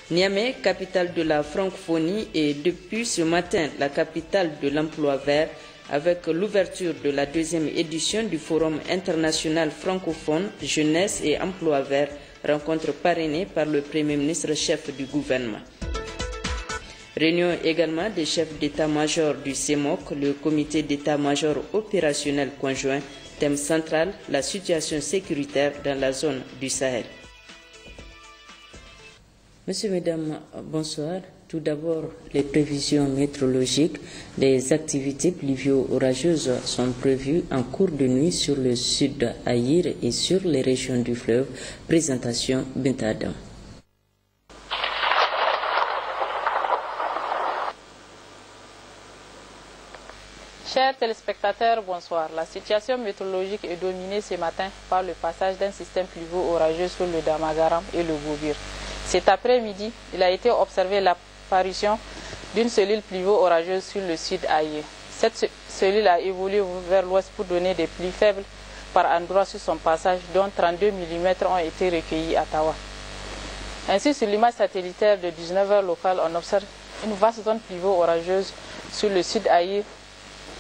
Niamey, capitale de la francophonie, est depuis ce matin la capitale de l'emploi vert, avec l'ouverture de la deuxième édition du Forum international francophone Jeunesse et Emploi vert, rencontre parrainée par le Premier ministre chef du gouvernement. Réunion également des chefs d'état-major du CEMOC, le comité d'état-major opérationnel conjoint, thème central, la situation sécuritaire dans la zone du Sahel. Monsieur, Mesdames, bonsoir. Tout d'abord, les prévisions météorologiques. Les activités pluvio-orageuses sont prévues en cours de nuit sur le sud Aïr et sur les régions du fleuve. Présentation Binta Adam. Chers téléspectateurs, bonsoir. La situation météorologique est dominée ce matin par le passage d'un système pluvio-orageux sur le Damagaram et le Gobir. Cet après-midi, il a été observé l'apparition d'une cellule pluvio-orageuse sur le sud Aïe. Cette cellule a évolué vers l'ouest pour donner des pluies faibles par endroits sur son passage, dont 32 mm ont été recueillis à Tawa. Ainsi, sur l'image satellitaire de 19h locale, on observe une vaste zone pluvio-orageuse sur le sud Aïe,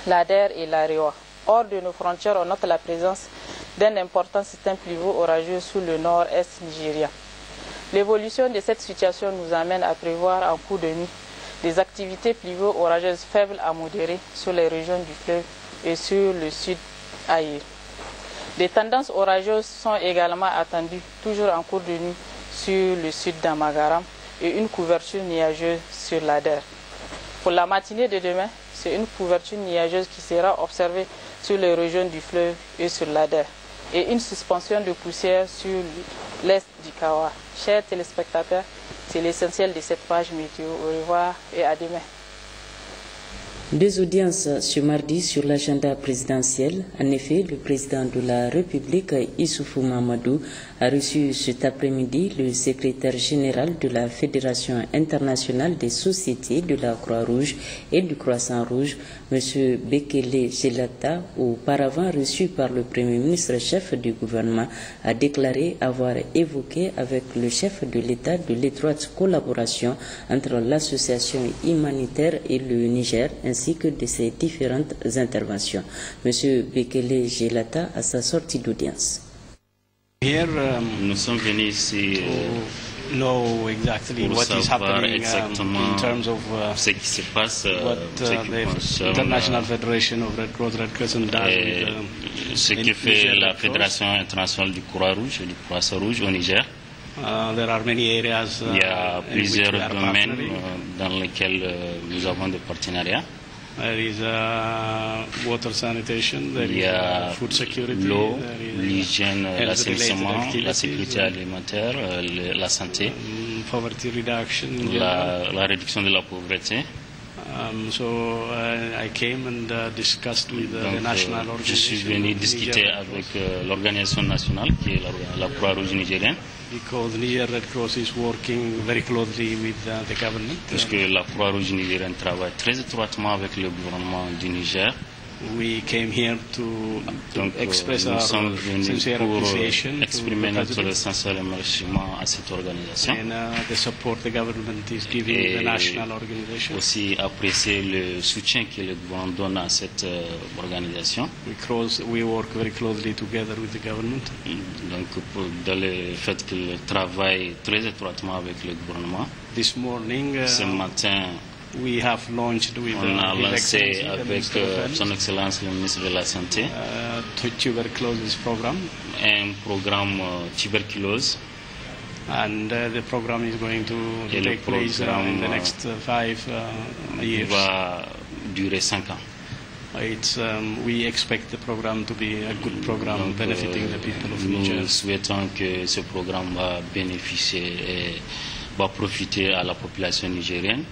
l'Ader et l'Arewa. Hors de nos frontières, on note la présence d'un important système pluvio-orageux sur le nord-est nigérien. L'évolution de cette situation nous amène à prévoir en cours de nuit des activités pluvio-orageuses faibles à modérées sur les régions du fleuve et sur le sud Aïr. Des tendances orageuses sont également attendues, toujours en cours de nuit, sur le sud d'Amagaram et une couverture nuageuse sur l'Ader. Pour la matinée de demain, c'est une couverture nuageuse qui sera observée sur les régions du fleuve et sur l'Ader, et une suspension de poussière sur l'est du Kawa. Chers téléspectateurs, c'est l'essentiel de cette page météo. Au revoir et à demain. Deux audiences ce mardi sur l'agenda présidentiel. En effet, le président de la République, Issoufou Mahamadou, a reçu cet après-midi le secrétaire général de la Fédération internationale des sociétés de la Croix-Rouge et du Croissant-Rouge, M. Bekele Gelata, auparavant reçu par le Premier ministre chef du gouvernement, a déclaré avoir évoqué avec le chef de l'État de l'étroite collaboration entre l'association humanitaire et le Niger, ainsi que de ses différentes interventions. M. Bekele Gelata à sa sortie d'audience. Nous sommes venus ici know exactly what is happening in terms of ce qui se passe, what the International Federation of Red Cross, Red Crescent does with, ce que fait la Fédération internationale du Croix-Rouge et du Croissant-Rouge au Niger. There are many areas, il y a plusieurs domaines dans lesquels nous avons des partenariats. There is water sanitation, there il y a is food security, l'eau, l'hygiène, l'assainissement, la sécurité alimentaire, la santé, poverty reduction, la réduction de la pauvreté. So I came and discussed with the national organization. Je suis venu discuter avec l'organisation nationale qui est la Croix-Rouge nigérienne. Because Niger Red Cross is working very closely with the government. Parce que la Croix-Rouge nigérienne travaille très étroitement avec le gouvernement du Niger. We came here to express our sincere pour appreciation exprimer notre sincère remerciement à cette organisation. And the support the government is giving the national organization. Aussi apprécier le soutien que le gouvernement donne à cette organisation. We work very closely together with the government. Donc dans le fait qu'il travaille très étroitement avec le gouvernement. This morning, ce matin, we have launched with on a lancé avec son Excellence le ministre de la Santé tuberculosis program. Un programme tuberculose. And the program is going to take place in the next 5 years. Va durer 5 ans. We expect the program to be a good program benefiting the people of Niger. Nous souhaitons que ce programme va bénéficier et va profiter à la population nigérienne.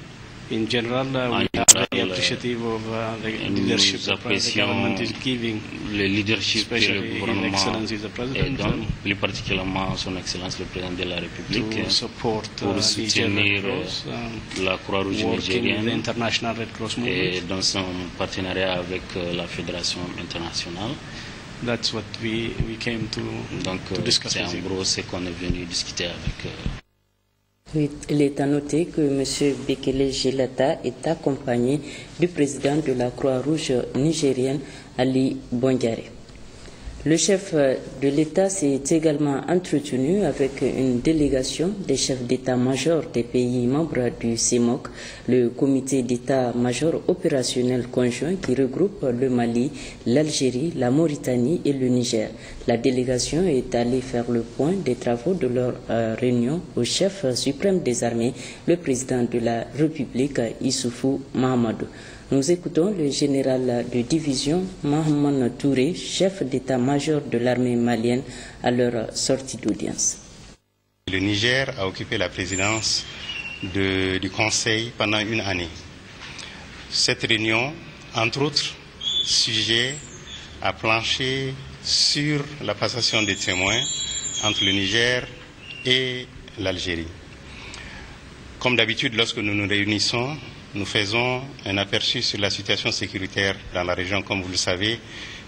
In general, we are very appreciative of the leadership the government is giving, le leadership que le gouvernement et donne, plus particulièrement son Excellence le Président de la République, pour soutenir la Croix-Rouge nigérienne et dans son partenariat avec la Fédération internationale. That's what we came to discuss. C'est en gros ce qu'on est venu discuter avec Oui, il est à noter que M. Bekele Gelata est accompagné du président de la Croix-Rouge nigérienne, Ali Bondiare. Le chef de l'État s'est également entretenu avec une délégation des chefs d'état-major des pays membres du CEMOC, le comité d'état-major opérationnel conjoint qui regroupe le Mali, l'Algérie, la Mauritanie et le Niger. La délégation est allée faire le point des travaux de leur réunion au chef suprême des armées, le président de la République, Issoufou Mahamadou. Nous écoutons le général de division Mohamed Touré, chef d'état-major de l'armée malienne, à leur sortie d'audience. Le Niger a occupé la présidence du Conseil pendant une année. Cette réunion, entre autres sujets, a planché sur la passation des témoins entre le Niger et l'Algérie. Comme d'habitude, lorsque nous nous réunissons, nous faisons un aperçu sur la situation sécuritaire dans la région, comme vous le savez,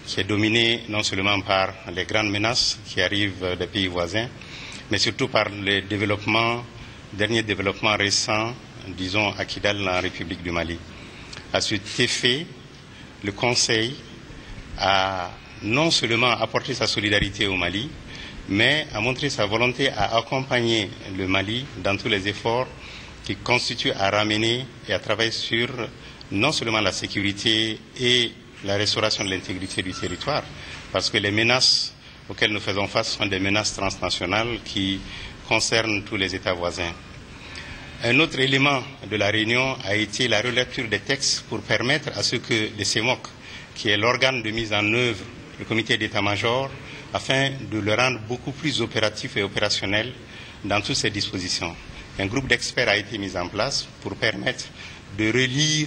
qui est dominée non seulement par les grandes menaces qui arrivent des pays voisins, mais surtout par les derniers développements récents, disons à Kidal, en République du Mali. À cet effet, le Conseil a non seulement apporté sa solidarité au Mali, mais a montré sa volonté à accompagner le Mali dans tous les efforts qui constitue à ramener et à travailler sur non seulement la sécurité et la restauration de l'intégrité du territoire, parce que les menaces auxquelles nous faisons face sont des menaces transnationales qui concernent tous les États voisins. Un autre élément de la réunion a été la relecture des textes pour permettre à ce que le CEMOC, qui est l'organe de mise en œuvre, le comité d'état-major, afin de le rendre beaucoup plus opératif et opérationnel dans toutes ces dispositions. Un groupe d'experts a été mis en place pour permettre de relire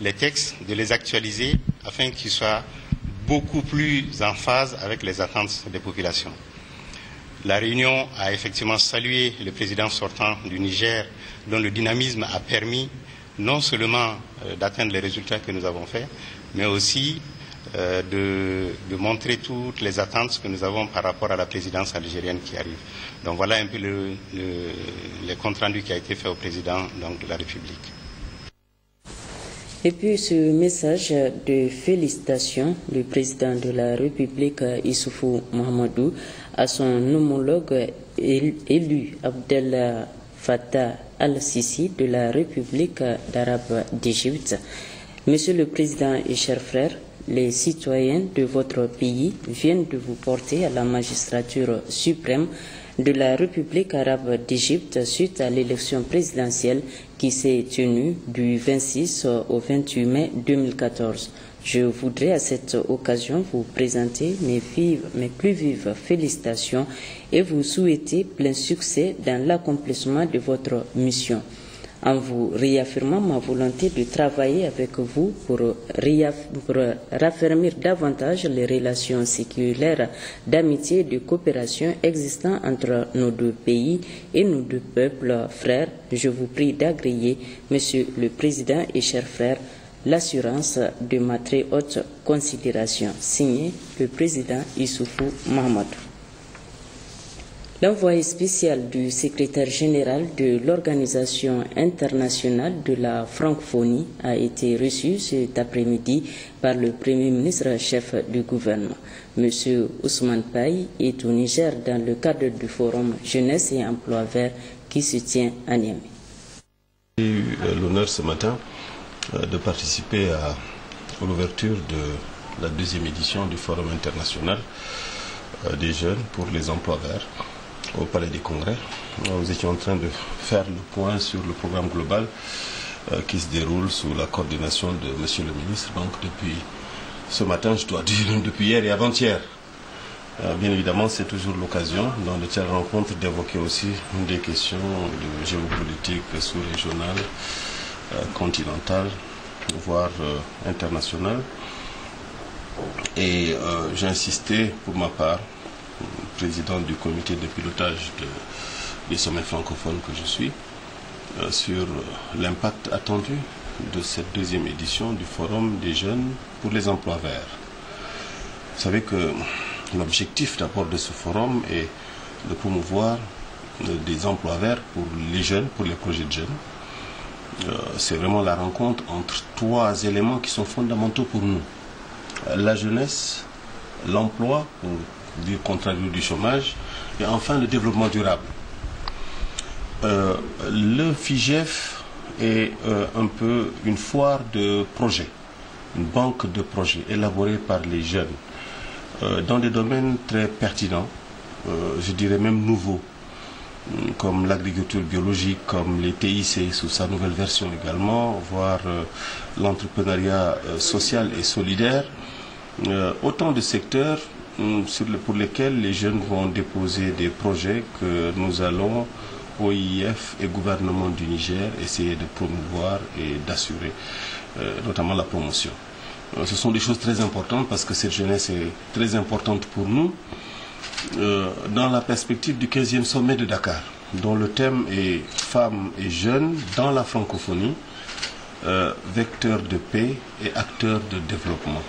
les textes, de les actualiser afin qu'ils soient beaucoup plus en phase avec les attentes des populations. La réunion a effectivement salué le président sortant du Niger, dont le dynamisme a permis non seulement d'atteindre les résultats que nous avons faits, mais aussi de montrer toutes les attentes que nous avons par rapport à la présidence algérienne qui arrive. Donc voilà un peu le compte rendu qui a été fait au président de la République. Et puis ce message de félicitations du président de la République, Issoufou Mahamadou, à son homologue élu Abdel Fattah al-Sisi de la République d'Arabe d'Égypte. Monsieur le Président et chers frères, les citoyens de votre pays viennent de vous porter à la magistrature suprême de la République arabe d'Égypte suite à l'élection présidentielle qui s'est tenue du 26 au 28 mai 2014. Je voudrais à cette occasion vous présenter mes plus vives félicitations et vous souhaiter plein succès dans l'accomplissement de votre mission. En vous réaffirmant ma volonté de travailler avec vous pour raffermir davantage les relations séculaires d'amitié et de coopération existant entre nos deux pays et nos deux peuples frères, je vous prie d'agréer, Monsieur le Président et chers frères, l'assurance de ma très haute considération. Signé le Président Issoufou Mahamadou. L'envoyé spécial du secrétaire général de l'Organisation internationale de la francophonie a été reçu cet après-midi par le Premier ministre chef du gouvernement. Monsieur Ousmane Paye est au Niger dans le cadre du forum Jeunesse et Emploi Vert qui se tient à Niamey. J'ai eu l'honneur ce matin de participer à l'ouverture de la deuxième édition du forum international des jeunes pour les emplois verts au Palais des Congrès. Nous étions en train de faire le point sur le programme global qui se déroule sous la coordination de Monsieur le ministre. Donc depuis ce matin, je dois dire depuis hier et avant-hier. Bien évidemment, c'est toujours l'occasion dans de telles rencontres d'évoquer aussi des questions de géopolitique sous-régionale, continentale, voire internationale. Et j'ai insisté pour ma part, président du comité de pilotage des sommets francophones que je suis, sur l'impact attendu de cette deuxième édition du Forum des jeunes pour les emplois verts. Vous savez que l'objectif d'abord de ce forum est de promouvoir des emplois verts pour les jeunes, pour les projets de jeunes. C'est vraiment la rencontre entre trois éléments qui sont fondamentaux pour nous. La jeunesse, l'emploi, pour dire contrario du chômage, et enfin le développement durable. Le FIGEF est un peu une foire de projets, une banque de projets élaborée par les jeunes dans des domaines très pertinents, je dirais même nouveaux, comme l'agriculture biologique, comme les TIC sous sa nouvelle version également, voire l'entrepreneuriat social et solidaire. Autant de secteurs pour lesquels les jeunes vont déposer des projets que nous allons, OIF et gouvernement du Niger, essayer de promouvoir et d'assurer, notamment la promotion. Ce sont des choses très importantes parce que cette jeunesse est très importante pour nous dans la perspective du 15e sommet de Dakar, dont le thème est femmes et jeunes dans la francophonie, vecteurs de paix et acteurs de développement.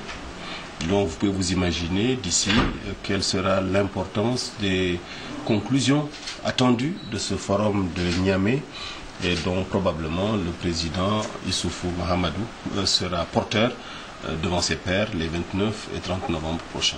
Donc vous pouvez vous imaginer d'ici quelle sera l'importance des conclusions attendues de ce forum de Niamey et dont probablement le président Issoufou Mahamadou sera porteur devant ses pairs les 29 et 30 novembre prochains.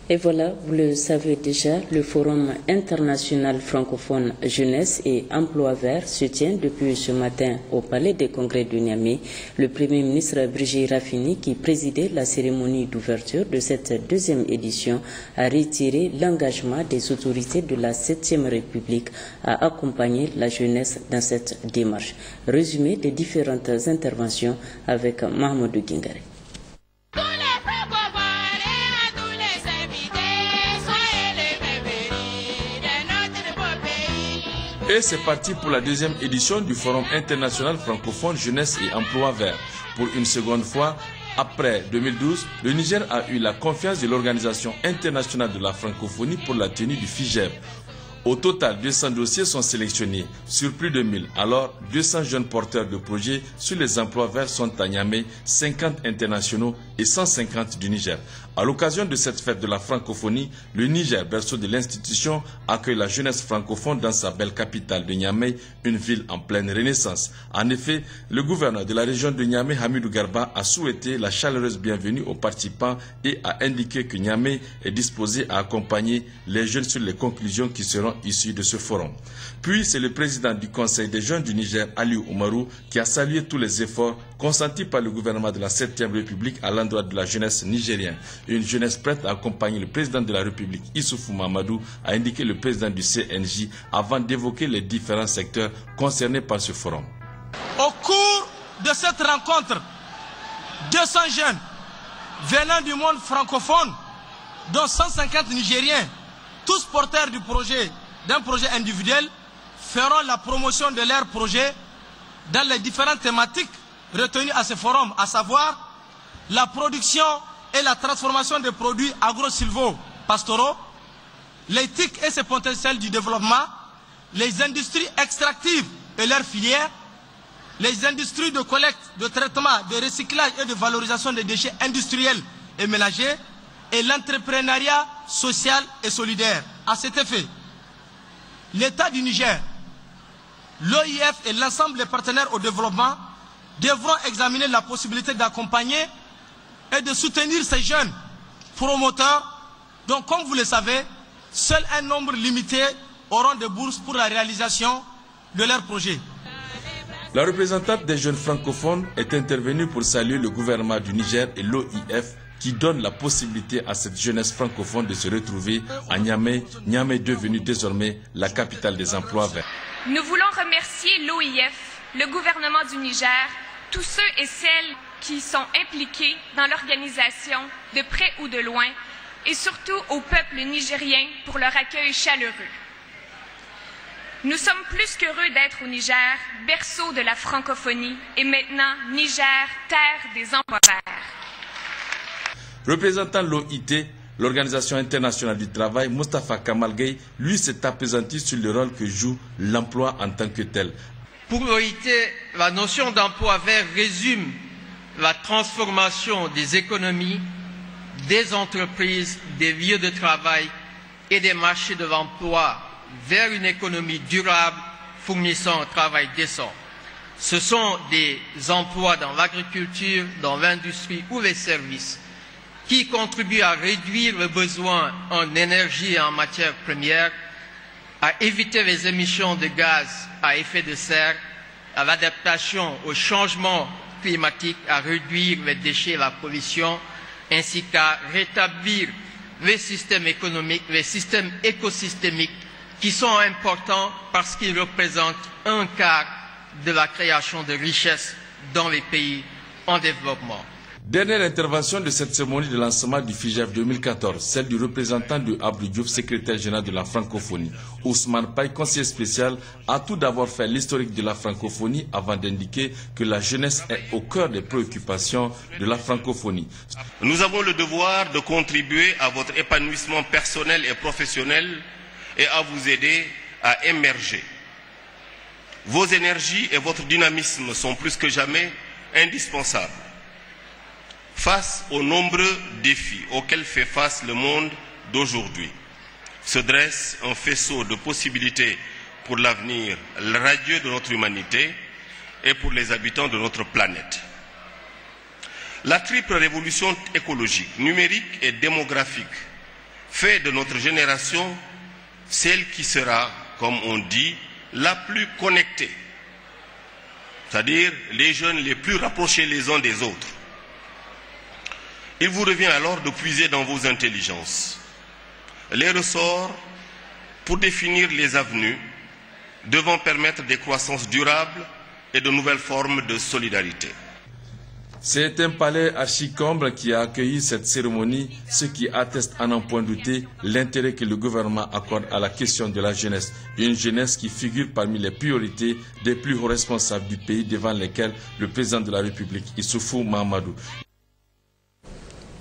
Et voilà, vous le savez déjà, le Forum international francophone jeunesse et emploi vert se tient depuis ce matin au Palais des Congrès de Niamey. Le Premier ministre Brigitte Raffini, qui présidait la cérémonie d'ouverture de cette deuxième édition, a retiré l'engagement des autorités de la 7e République à accompagner la jeunesse dans cette démarche. Résumé des différentes interventions avec Mahmoudou Guingare. Et c'est parti pour la deuxième édition du Forum international francophone jeunesse et emploi vert. Pour une seconde fois, après 2012, le Niger a eu la confiance de l'Organisation internationale de la francophonie pour la tenue du FIGEF. Au total, 200 dossiers sont sélectionnés sur plus de 1000. Alors, 200 jeunes porteurs de projets sur les emplois verts sont à Niamey, 50 internationaux et 150 du Niger. À l'occasion de cette fête de la francophonie, le Niger, berceau de l'institution, accueille la jeunesse francophone dans sa belle capitale de Niamey, une ville en pleine renaissance. En effet, le gouverneur de la région de Niamey, Hamidou Garba, a souhaité la chaleureuse bienvenue aux participants et a indiqué que Niamey est disposé à accompagner les jeunes sur les conclusions qui seront issues de ce forum. Puis, c'est le président du Conseil des jeunes du Niger, Aliou Oumarou, qui a salué tous les efforts consentis par le gouvernement de la 7e République à l'endroit de la jeunesse nigérienne. Une jeunesse prête à accompagner le président de la République, Issoufou Mahamadou, a indiqué le président du CNJ avant d'évoquer les différents secteurs concernés par ce forum. Au cours de cette rencontre, 200 jeunes venant du monde francophone, dont 150 Nigériens, tous porteurs d'un projet individuel, feront la promotion de leur projet dans les différentes thématiques retenues à ce forum, à savoir la production et la transformation des produits agro-silvo-pastoraux, l'éthique et ses potentiels du développement, les industries extractives et leurs filières, les industries de collecte, de traitement, de recyclage et de valorisation des déchets industriels et ménagers, et l'entrepreneuriat social et solidaire. À cet effet, l'État du Niger, l'OIF et l'ensemble des partenaires au développement devront examiner la possibilité d'accompagner et de soutenir ces jeunes promoteurs. Donc, comme vous le savez, seul un nombre limité auront des bourses pour la réalisation de leurs projets. La représentante des jeunes francophones est intervenue pour saluer le gouvernement du Niger et l'OIF qui donne la possibilité à cette jeunesse francophone de se retrouver à Niamey, Niamey devenue désormais la capitale des emplois verts. Nous voulons remercier l'OIF, le gouvernement du Niger, tous ceux et celles qui sont impliqués dans l'organisation de près ou de loin, et surtout au peuple nigérien pour leur accueil chaleureux. Nous sommes plus qu'heureux d'être au Niger, berceau de la francophonie, et maintenant Niger, terre des emplois verts. Représentant l'OIT, l'Organisation internationale du travail, Moustapha Kamal Gueye, lui s'est appesanti sur le rôle que joue l'emploi en tant que tel. Pour l'OIT, la notion d'emploi vert résume la transformation des économies, des entreprises, des lieux de travail et des marchés de l'emploi vers une économie durable fournissant un travail décent. Ce sont des emplois dans l'agriculture, dans l'industrie ou les services qui contribuent à réduire le besoin en énergie et en matières premières, à éviter les émissions de gaz à effet de serre, à l'adaptation au changement climatique, à réduire les déchets et la pollution, ainsi qu'à rétablir les systèmes économiques, les systèmes écosystémiques qui sont importants parce qu'ils représentent un quart de la création de richesses dans les pays en développement. Dernière intervention de cette cérémonie de lancement du FIGEF 2014, celle du représentant de Abdou Diouf, secrétaire général de la francophonie. Ousmane Paye, conseiller spécial, a tout d'abord fait l'historique de la francophonie avant d'indiquer que la jeunesse est au cœur des préoccupations de la francophonie. Nous avons le devoir de contribuer à votre épanouissement personnel et professionnel et à vous aider à émerger. Vos énergies et votre dynamisme sont plus que jamais indispensables. Face aux nombreux défis auxquels fait face le monde d'aujourd'hui, se dresse un faisceau de possibilités pour l'avenir radieux de notre humanité et pour les habitants de notre planète. La triple révolution écologique, numérique et démographique fait de notre génération celle qui sera, comme on dit, la plus connectée, c'est-à-dire les jeunes les plus rapprochés les uns des autres. Il vous revient alors de puiser dans vos intelligences les ressorts pour définir les avenues devant permettre des croissances durables et de nouvelles formes de solidarité. C'est un palais archi-comble qui a accueilli cette cérémonie, ce qui atteste à n'en point douter l'intérêt que le gouvernement accorde à la question de la jeunesse. Une jeunesse qui figure parmi les priorités des plus hauts responsables du pays devant lesquels le président de la République, Issoufou Mahamadou.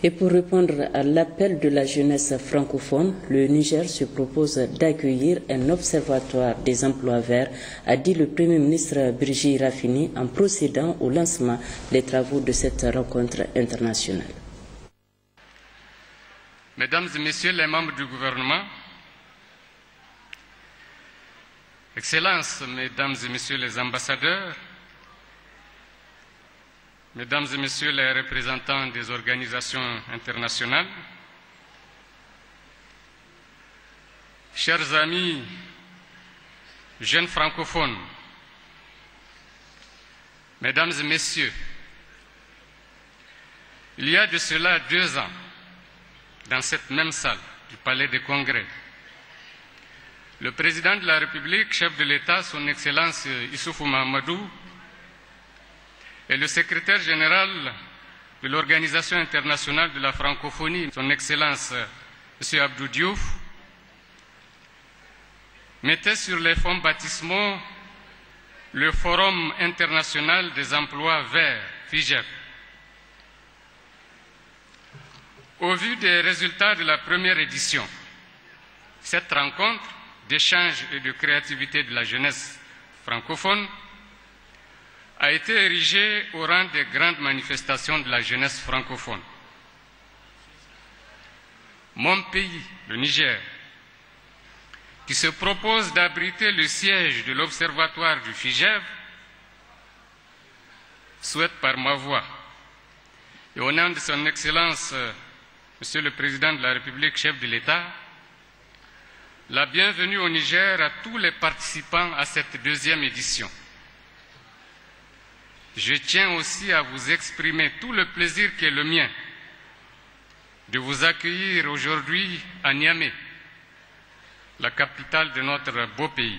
Et pour répondre à l'appel de la jeunesse francophone, le Niger se propose d'accueillir un observatoire des emplois verts, a dit le Premier ministre Birji Rafini en procédant au lancement des travaux de cette rencontre internationale. Mesdames et Messieurs les membres du gouvernement, Excellences, Mesdames et Messieurs les ambassadeurs, Mesdames et Messieurs les représentants des organisations internationales, chers amis jeunes francophones, Mesdames et Messieurs, il y a de cela 2 ans, dans cette même salle du Palais des Congrès, le président de la République, chef de l'État, son Excellence Issoufou Mahamadou, et le secrétaire général de l'Organisation internationale de la francophonie, son Excellence M. Abdou Diouf, mettait sur les fonds baptismaux le Forum international des emplois verts, FIGEF. Au vu des résultats de la première édition, cette rencontre d'échange et de créativité de la jeunesse francophone a été érigée au rang des grandes manifestations de la jeunesse francophone. Mon pays, le Niger, qui se propose d'abriter le siège de l'Observatoire du FIGEF, souhaite par ma voix et au nom de son Excellence, Monsieur le Président de la République, chef de l'État, la bienvenue au Niger à tous les participants à cette 2e édition. Je tiens aussi à vous exprimer tout le plaisir qui est le mien de vous accueillir aujourd'hui à Niamey, la capitale de notre beau pays.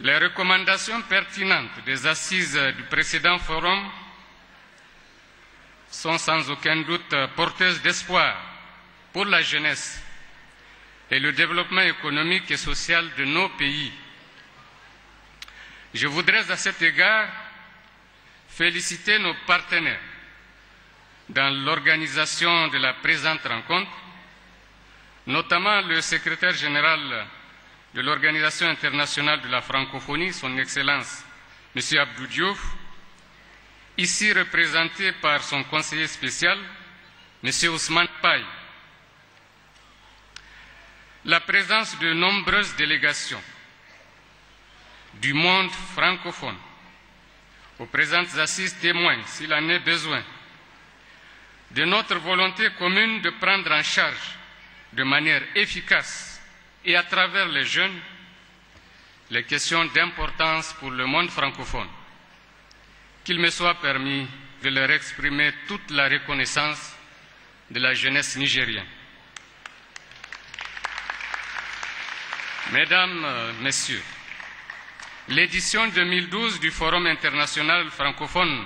Les recommandations pertinentes des assises du précédent forum sont sans aucun doute porteuses d'espoir pour la jeunesse et le développement économique et social de nos pays. Je voudrais à cet égard féliciter nos partenaires dans l'organisation de la présente rencontre, notamment le secrétaire général de l'Organisation internationale de la francophonie, son Excellence M. Abdou Diouf, ici représenté par son conseiller spécial, M. Ousmane Paye. la présence de nombreuses délégations du monde francophone aux présentes assises témoigne, s'il en est besoin, de notre volonté commune de prendre en charge de manière efficace et à travers les jeunes les questions d'importance pour le monde francophone. Qu'il me soit permis de leur exprimer toute la reconnaissance de la jeunesse nigérienne. Mesdames, Messieurs, l'édition 2012 du Forum international francophone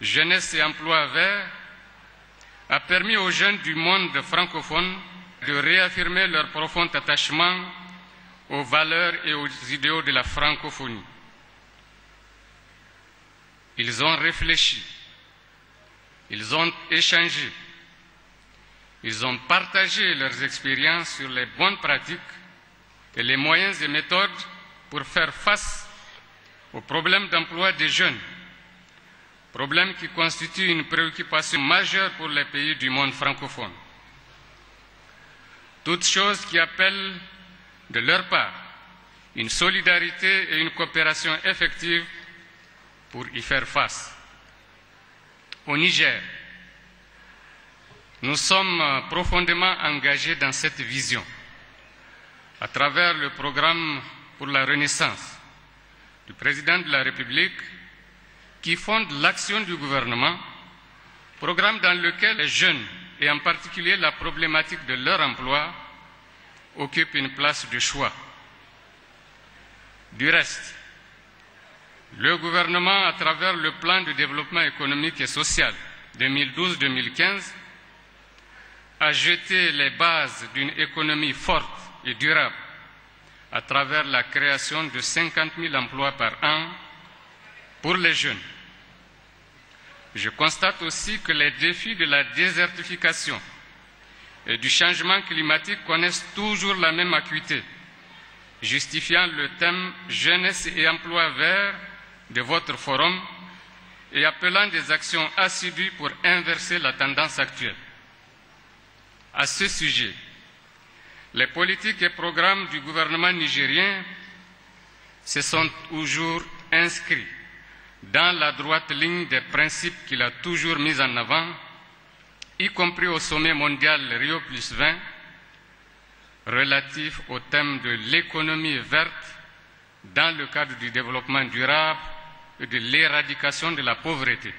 Jeunesse et Emploi Vert a permis aux jeunes du monde francophone de réaffirmer leur profond attachement aux valeurs et aux idéaux de la francophonie. Ils ont réfléchi, ils ont échangé, ils ont partagé leurs expériences sur les bonnes pratiques et les moyens et méthodes pour faire face aux problèmes d'emploi des jeunes, problème qui constitue une préoccupation majeure pour les pays du monde francophone. Toutes choses qui appellent de leur part une solidarité et une coopération effective pour y faire face. Au Niger, nous sommes profondément engagés dans cette vision à travers le programme pour la Renaissance du président de la République qui fonde l'action du gouvernement, programme dans lequel les jeunes, et en particulier la problématique de leur emploi, occupent une place de choix. Du reste, le gouvernement, à travers le plan de développement économique et social 2012-2015, a jeté les bases d'une économie forte et durable à travers la création de 50 000 emplois par an pour les jeunes. Je constate aussi que les défis de la désertification et du changement climatique connaissent toujours la même acuité, justifiant le thème « Jeunesse et emploi vert » de votre forum et appelant des actions assidues pour inverser la tendance actuelle. À ce sujet, les politiques et programmes du gouvernement nigérien se sont toujours inscrits dans la droite ligne des principes qu'il a toujours mis en avant, y compris au sommet mondial Rio+20, relatif au thème de l'économie verte dans le cadre du développement durable et de l'éradication de la pauvreté.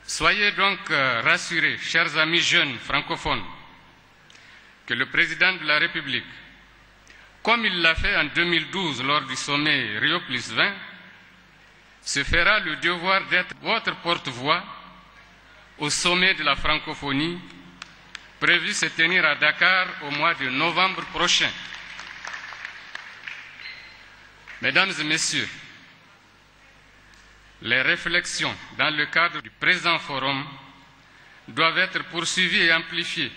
Soyez donc rassurés, chers amis jeunes francophones, que le président de la République, comme il l'a fait en 2012 lors du sommet Rio+20, se fera le devoir d'être votre porte-voix au sommet de la francophonie prévu se tenir à Dakar au mois de novembre prochain. Mesdames et Messieurs, les réflexions dans le cadre du présent forum doivent être poursuivies et amplifiées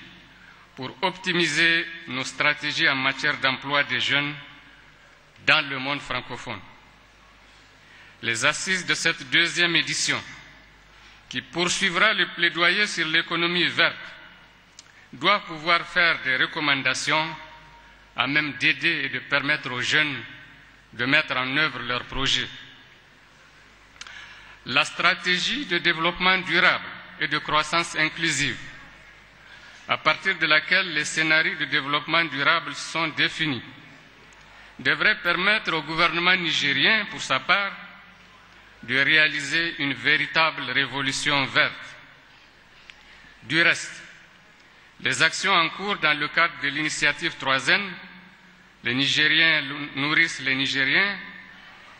pour optimiser nos stratégies en matière d'emploi des jeunes dans le monde francophone. Les assises de cette deuxième édition, qui poursuivra le plaidoyer sur l'économie verte, doivent pouvoir faire des recommandations à même d'aider et de permettre aux jeunes de mettre en œuvre leurs projets. La stratégie de développement durable et de croissance inclusive, à partir de laquelle les scénarios de développement durable sont définis, devrait permettre au gouvernement nigérien, pour sa part, de réaliser une véritable révolution verte. Du reste, les actions en cours dans le cadre de l'initiative 3N, les Nigériens nourrissent les Nigériens,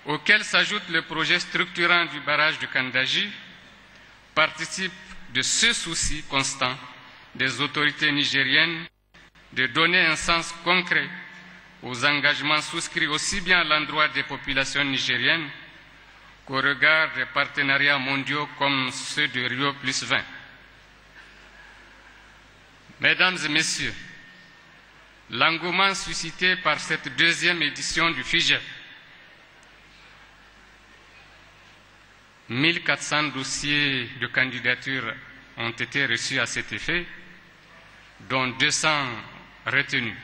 auquel s'ajoute le projet structurant du barrage de Kandaji, participent de ce souci constant des autorités nigériennes de donner un sens concret aux engagements souscrits aussi bien à l'endroit des populations nigériennes qu'au regard des partenariats mondiaux comme ceux de Rio+20. Mesdames et Messieurs, l'engouement suscité par cette deuxième édition du FIGEP, 1400 dossiers de candidature ont été reçus à cet effet, dont 200 retenus.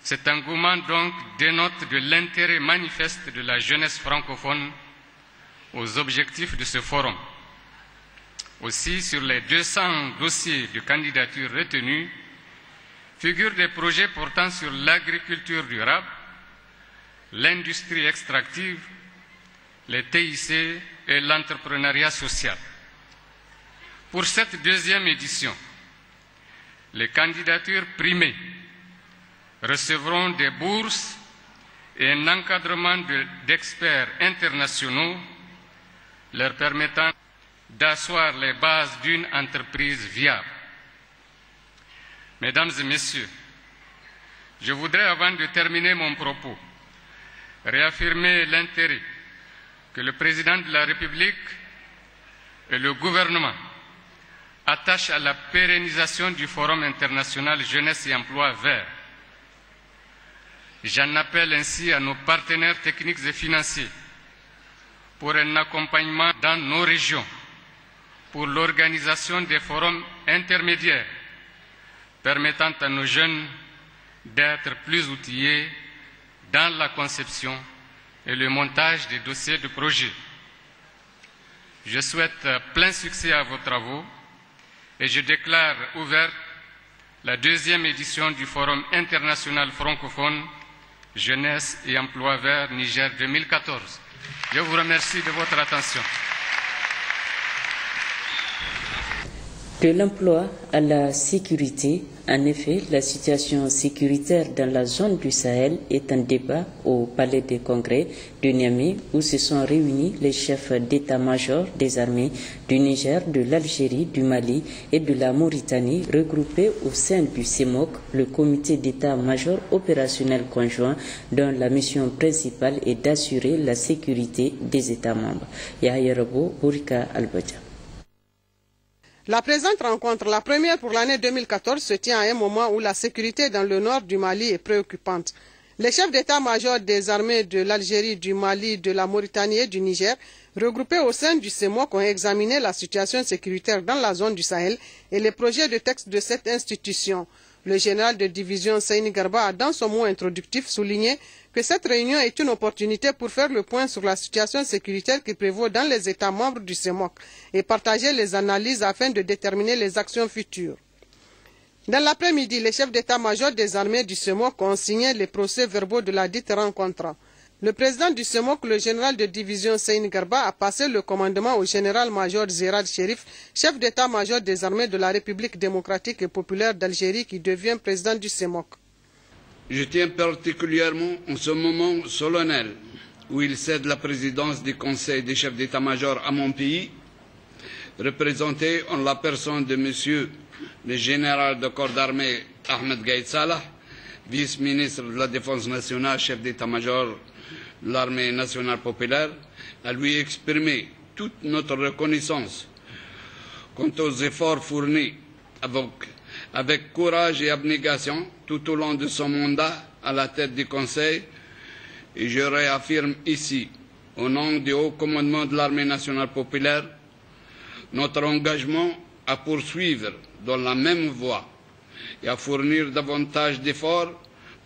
Cet engouement donc dénote de l'intérêt manifeste de la jeunesse francophone aux objectifs de ce forum. Aussi, sur les 200 dossiers de candidature retenus, figurent des projets portant sur l'agriculture durable, l'industrie extractive, les TIC et l'entrepreneuriat social. Pour cette deuxième édition, les candidatures primées recevront des bourses et un encadrement d'experts internationaux leur permettant d'asseoir les bases d'une entreprise viable. Mesdames et Messieurs, je voudrais, avant de terminer mon propos, réaffirmer l'intérêt que le Président de la République et le gouvernement attachent à la pérennisation du Forum international Jeunesse et Emploi Vert. J'en appelle ainsi à nos partenaires techniques et financiers pour un accompagnement dans nos régions, pour l'organisation des forums intermédiaires permettant à nos jeunes d'être plus outillés dans la conception et le montage des dossiers de projet. Je souhaite plein succès à vos travaux et je déclare ouverte la deuxième édition du Forum international francophone Jeunesse et Emploi Vert Niger 2014. Je vous remercie de votre attention. De l'emploi à la sécurité, en effet, la situation sécuritaire dans la zone du Sahel est un débat au Palais des Congrès de Niamey où se sont réunis les chefs d'état-major des armées du Niger, de l'Algérie, du Mali et de la Mauritanie regroupés au sein du CEMOC, le comité d'état-major opérationnel conjoint dont la mission principale est d'assurer la sécurité des États membres. Yahya Rabo, Bourika Albadja. La présente rencontre, la première pour l'année 2014, se tient à un moment où la sécurité dans le nord du Mali est préoccupante. Les chefs d'état-major des armées de l'Algérie, du Mali, de la Mauritanie et du Niger, regroupés au sein du CEMOC, ont examiné la situation sécuritaire dans la zone du Sahel et les projets de texte de cette institution. Le général de division Seyni Garba a, dans son mot introductif, souligné que cette réunion est une opportunité pour faire le point sur la situation sécuritaire qui prévaut dans les États membres du CEMOC et partager les analyses afin de déterminer les actions futures. Dans l'après-midi, les chefs d'état-major des armées du CEMOC ont signé les procès-verbaux de la dite rencontre. Le président du CEMOC, le général de division Seyni Garba, a passé le commandement au général-major Zerad Cherif, chef d'état-major des armées de la République démocratique et populaire d'Algérie, qui devient président du CEMOC. Je tiens particulièrement en ce moment solennel où il cède la présidence du Conseil des chefs d'état-major à mon pays, représenté en la personne de M. le général de corps d'armée Ahmed Gaïd Salah, vice-ministre de la Défense nationale, chef d'état-major de l'armée nationale populaire, à lui exprimer toute notre reconnaissance quant aux efforts fournis avec courage et abnégation tout au long de son mandat à la tête du Conseil, et je réaffirme ici, au nom du haut commandement de l'armée nationale populaire, notre engagement à poursuivre dans la même voie et à fournir davantage d'efforts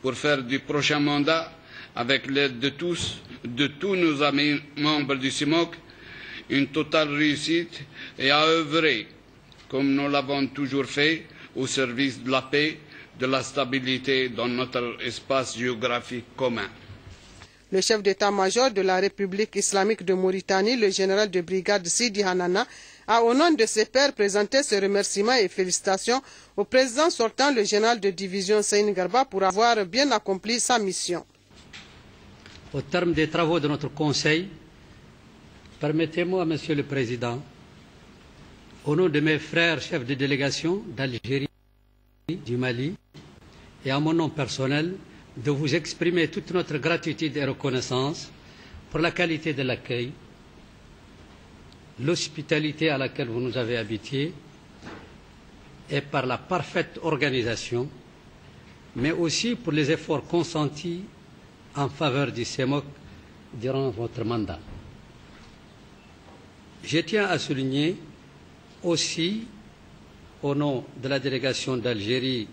pour faire du prochain mandat, avec l'aide de tous nos amis membres du CEMOC, une totale réussite et à œuvrer, comme nous l'avons toujours fait, au service de la paix, de la stabilité dans notre espace géographique commun. Le chef d'état-major de la République islamique de Mauritanie, le général de brigade Sidi Hanana, a au nom de ses pairs présenté ses remerciements et félicitations au président sortant, le général de division Seyni Garba, pour avoir bien accompli sa mission. Au terme des travaux de notre Conseil, permettez-moi, Monsieur le Président, au nom de mes frères chefs de délégation d'Algérie, du Mali, et à mon nom personnel, de vous exprimer toute notre gratitude et reconnaissance pour la qualité de l'accueil, l'hospitalité à laquelle vous nous avez habitués et par la parfaite organisation, mais aussi pour les efforts consentis en faveur du CEMOC durant votre mandat. Je tiens à souligner aussi au nom de la délégation d'Algérie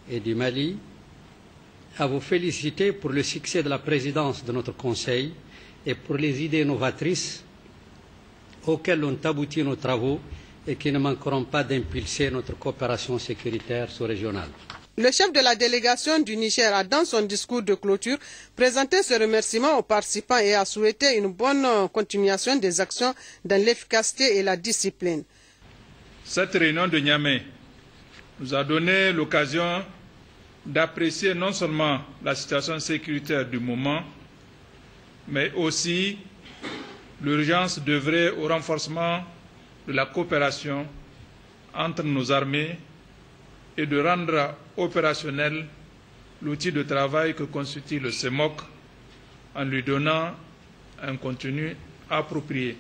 et du Mali, à vous féliciter pour le succès de la présidence de notre Conseil et pour les idées novatrices auxquelles ont abouti nos travaux et qui ne manqueront pas d'impulser notre coopération sécuritaire sous-régionale. Le chef de la délégation du Niger a, dans son discours de clôture, présenté ses remerciements aux participants et a souhaité une bonne continuation des actions dans l'efficacité et la discipline. Cette réunion de Niamey nous a donné l'occasion d'apprécier non seulement la situation sécuritaire du moment, mais aussi l'urgence d'œuvrer au renforcement de la coopération entre nos armées et de rendre opérationnel l'outil de travail que constitue le CEMOC en lui donnant un contenu approprié.